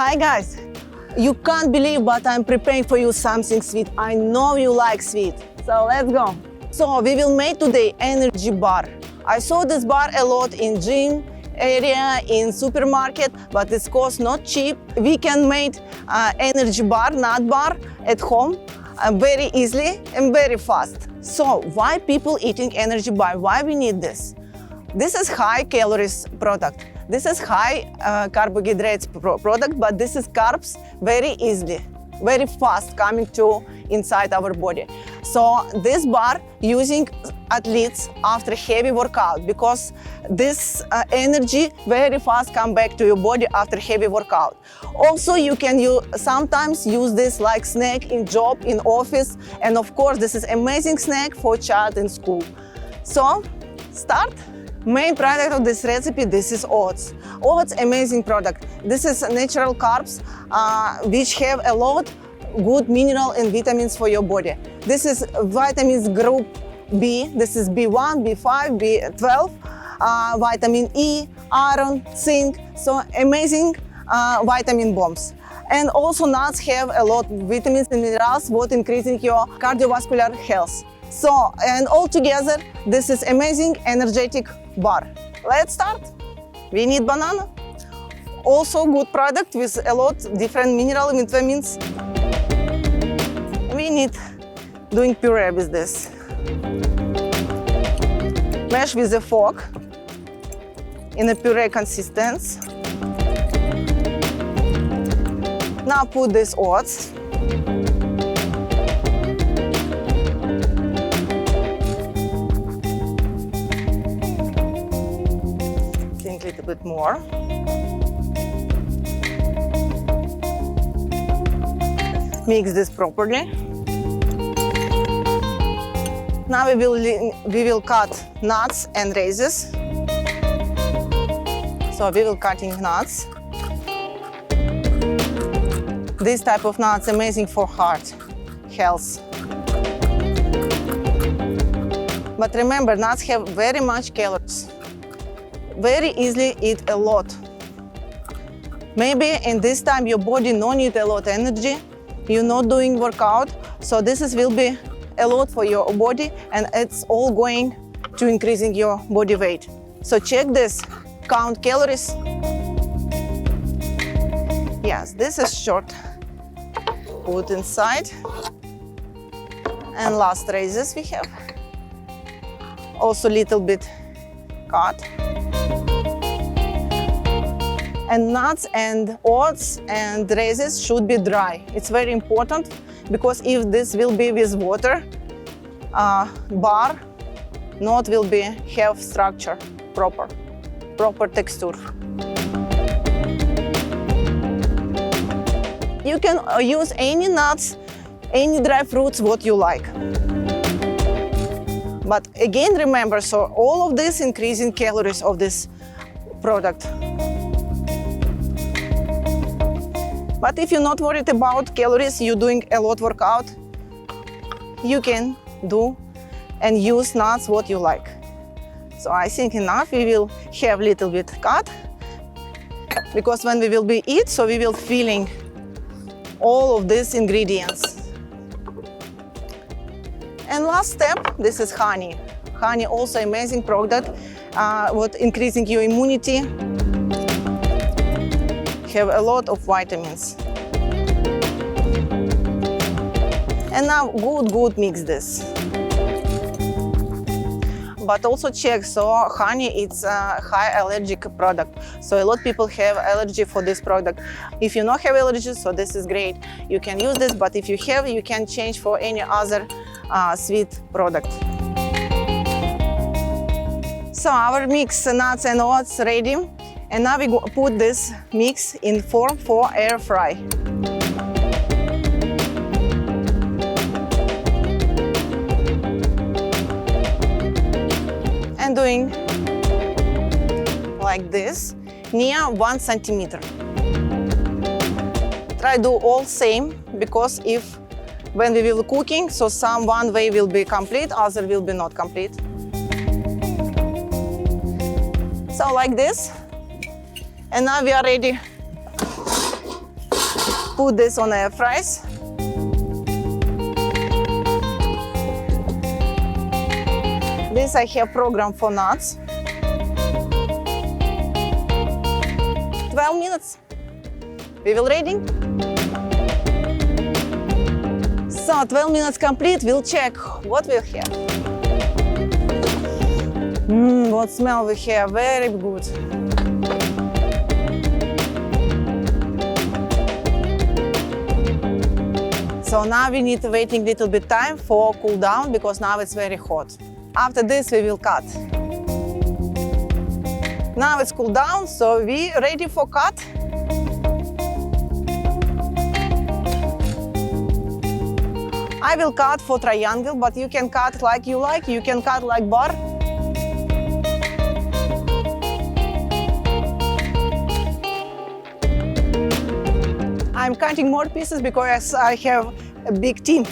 Hi guys! You can't believe, but I'm preparing for you something sweet. I know you like sweet. So let's go. So we will make today energy bar. I saw this bar a lot in gym area, in supermarket, but it's cost not cheap. We can make energy bar, nut bar at home very easily and very fast. So why people eating energy bar? Why we need this? This is high calories product. This is high carbohydrates product, but this is carbs very easily, very fast coming to inside our body. So this bar using athletes after heavy workout, because this energy very fast come back to your body after heavy workout. Also, you can sometimes use this like snack in job, in office, and of course this is amazing snack for child in school. So start. Main product of this recipe, this is oats. Oats, amazing product. This is natural carbs which have a lot good mineral and vitamins for your body. This is vitamins group B. This is B1, B5, B12, vitamin E, iron, zinc. So amazing vitamin bombs. And also nuts have a lot of vitamins and minerals, what increasing your cardiovascular health. So, and all together, this is amazing energetic bar. Let's start. We need banana. Also good product with a lot different mineral and vitamins. We need doing puree with this. Mash with a fork in a puree consistency. Now put this oats. A little bit more. Mix this properly. Now we will cut nuts and raisins. So we will cutting nuts. This type of nuts amazing for heart health. But remember, nuts have very much calories. Very easily eat a lot. Maybe in this time your body no need a lot of energy, you're not doing workout, so this will be a lot for your body and it's all going to increasing your body weight. So check this, count calories. Yes, this is short. Put inside. And last raisins we have. Also little bit cut. And nuts and oats and raisins should be dry. It's very important because if this will be with water, bar not will be have structure, proper texture. You can use any nuts, any dry fruits, what you like. But again, remember, so all of this increasing calories of this product. But if you're not worried about calories, you're doing a lot workout, you can do and use nuts what you like. So I think enough, we will have a little bit cut, because when we will be eat, so we will feeling all of these ingredients. And last step, this is honey. Honey also amazing product, what increasing your immunity. Have a lot of vitamins. And now good mix this. But also check, so honey it's a high allergic product. So a lot of people have allergy for this product. If you not have allergies, so this is great. You can use this, but if you have, you can change for any other sweet product. So our mix nuts and oats ready. And now we put this mix in form for air fry. And doing like this, near 1 centimeter. Try do all same, because if when we will cooking, so one way will be complete, other will be not complete. So like this. And now we are ready put this on air fries. This I have program for nuts. 12 minutes. We will ready. So 12 minutes complete. We'll check what we have. What smell we have? Very good. So now we need to waiting little bit time for cool down because now it's very hot. After this we will cut. Now it's cool down, so we ready for cut. I will cut for triangle, but you can cut like you like. You can cut like bar. I'm cutting more pieces because I have a big team.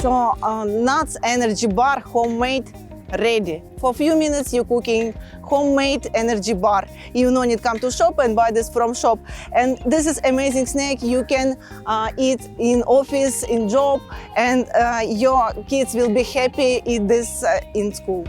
So nuts energy bar homemade ready. For a few minutes you're cooking homemade energy bar. You no need come to shop and buy this from shop. And this is amazing snack. You can eat in office, in job, and your kids will be happy eat this in school.